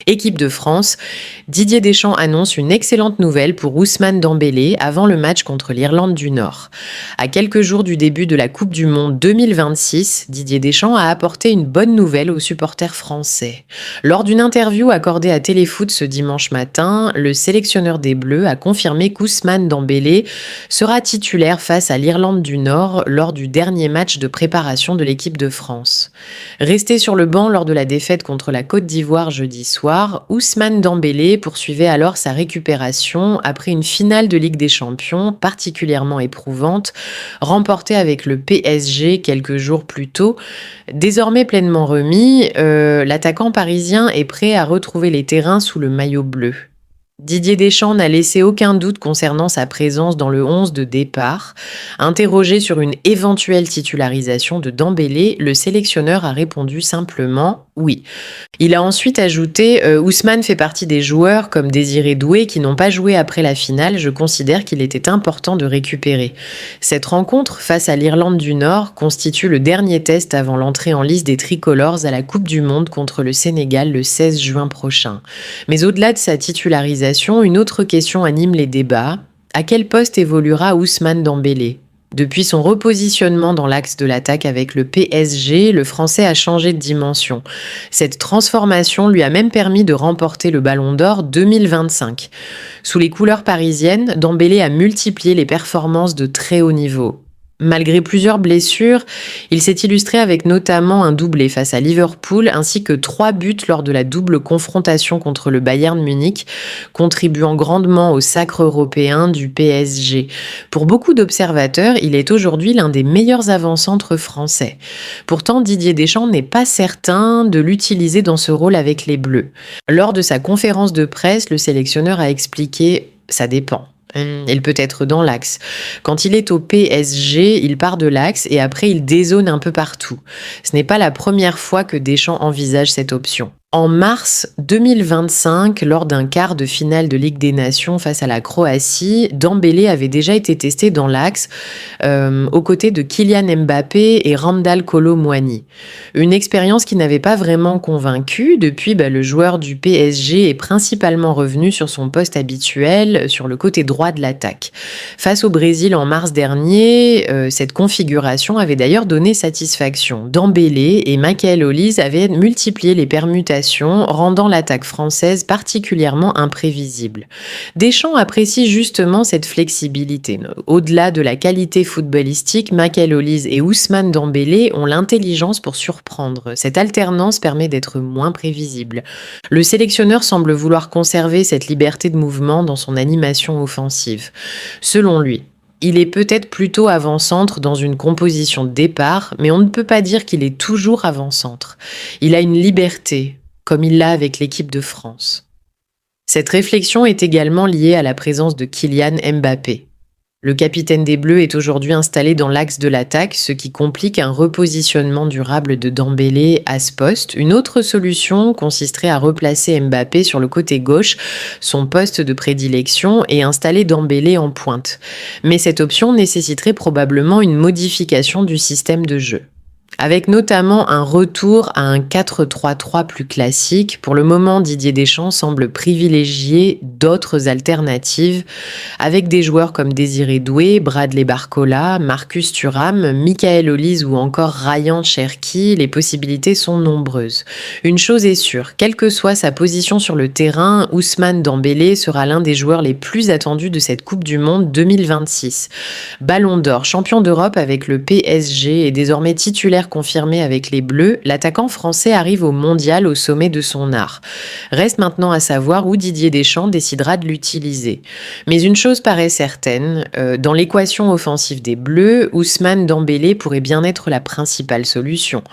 Équipe de France, Didier Deschamps annonce une excellente nouvelle pour Ousmane Dembélé avant le match contre l'Irlande du Nord. À quelques jours du début de la Coupe du Monde 2026, Didier Deschamps a apporté une bonne nouvelle aux supporters français. Lors d'une interview accordée à Téléfoot ce dimanche matin, le sélectionneur des Bleus a confirmé qu'Ousmane Dembélé sera titulaire face à l'Irlande du Nord lors du dernier match de préparation de l'équipe de France. Resté sur le banc lors de la défaite contre la Côte d'Ivoire jeudi soir, Ousmane Dembélé poursuivait alors sa récupération après une finale de Ligue des Champions particulièrement éprouvante, remportée avec le PSG quelques jours plus tôt. Désormais pleinement remis, l'attaquant parisien est prêt à retrouver les terrains sous le maillot bleu. Didier Deschamps n'a laissé aucun doute concernant sa présence dans le 11 de départ. Interrogé sur une éventuelle titularisation de Dembélé, le sélectionneur a répondu simplement « oui ». Il a ensuite ajouté « Ousmane fait partie des joueurs comme Désiré Doué qui n'ont pas joué après la finale. Je considère qu'il était important de récupérer. » Cette rencontre face à l'Irlande du Nord constitue le dernier test avant l'entrée en lice des tricolores à la Coupe du Monde contre le Sénégal le 16 juin prochain. Mais au-delà de sa titularisation, une autre question anime les débats. À quel poste évoluera Ousmane Dembélé ? Depuis son repositionnement dans l'axe de l'attaque avec le PSG, le Français a changé de dimension. Cette transformation lui a même permis de remporter le Ballon d'Or 2025. Sous les couleurs parisiennes, Dembélé a multiplié les performances de très haut niveau. Malgré plusieurs blessures, il s'est illustré avec notamment un doublé face à Liverpool ainsi que 3 buts lors de la double confrontation contre le Bayern Munich, contribuant grandement au sacre européen du PSG. Pour beaucoup d'observateurs, il est aujourd'hui l'un des meilleurs avant-centres français. Pourtant, Didier Deschamps n'est pas certain de l'utiliser dans ce rôle avec les Bleus. Lors de sa conférence de presse, le sélectionneur a expliqué « ça dépend ». Il peut être dans l'axe. Quand il est au PSG, il part de l'axe et après il dézone un peu partout. Ce n'est pas la première fois que Deschamps envisage cette option. En mars 2025, lors d'un quart de finale de Ligue des Nations face à la Croatie, Dembélé avait déjà été testé dans l'axe aux côtés de Kylian Mbappé et Randal Kolo Muani. Une expérience qui n'avait pas vraiment convaincu. Depuis, le joueur du PSG est principalement revenu sur son poste habituel, sur le côté droit de l'attaque. Face au Brésil en mars dernier, cette configuration avait d'ailleurs donné satisfaction. Dembélé et Michael Olise avaient multiplié les permutations, rendant l'attaque française particulièrement imprévisible. Deschamps apprécie justement cette flexibilité. Au-delà de la qualité footballistique, Michael Olise et Ousmane Dembélé ont l'intelligence pour surprendre. Cette alternance permet d'être moins prévisible. Le sélectionneur semble vouloir conserver cette liberté de mouvement dans son animation offensive. Selon lui, il est peut-être plutôt avant-centre dans une composition de départ, mais on ne peut pas dire qu'il est toujours avant-centre. Il a une liberté, comme il l'a avec l'équipe de France. Cette réflexion est également liée à la présence de Kylian Mbappé. Le capitaine des Bleus est aujourd'hui installé dans l'axe de l'attaque, ce qui complique un repositionnement durable de Dembélé à ce poste. Une autre solution consisterait à replacer Mbappé sur le côté gauche, son poste de prédilection, et installer Dembélé en pointe. Mais cette option nécessiterait probablement une modification du système de jeu. Avec notamment un retour à un 4-3-3 plus classique. Pour le moment, Didier Deschamps semble privilégier d'autres alternatives avec des joueurs comme Désiré Doué, Bradley Barcola, Marcus Thuram, Michael Olise ou encore Ryan Cherki. Les possibilités sont nombreuses. Une chose est sûre, quelle que soit sa position sur le terrain, Ousmane Dembélé sera l'un des joueurs les plus attendus de cette Coupe du Monde 2026. Ballon d'Or, champion d'Europe avec le PSG et désormais titulaire confirmé avec les Bleus, l'attaquant français arrive au mondial au sommet de son art. Reste maintenant à savoir où Didier Deschamps décidera de l'utiliser. Mais une chose paraît certaine, dans l'équation offensive des Bleus, Ousmane Dembélé pourrait bien être la principale solution.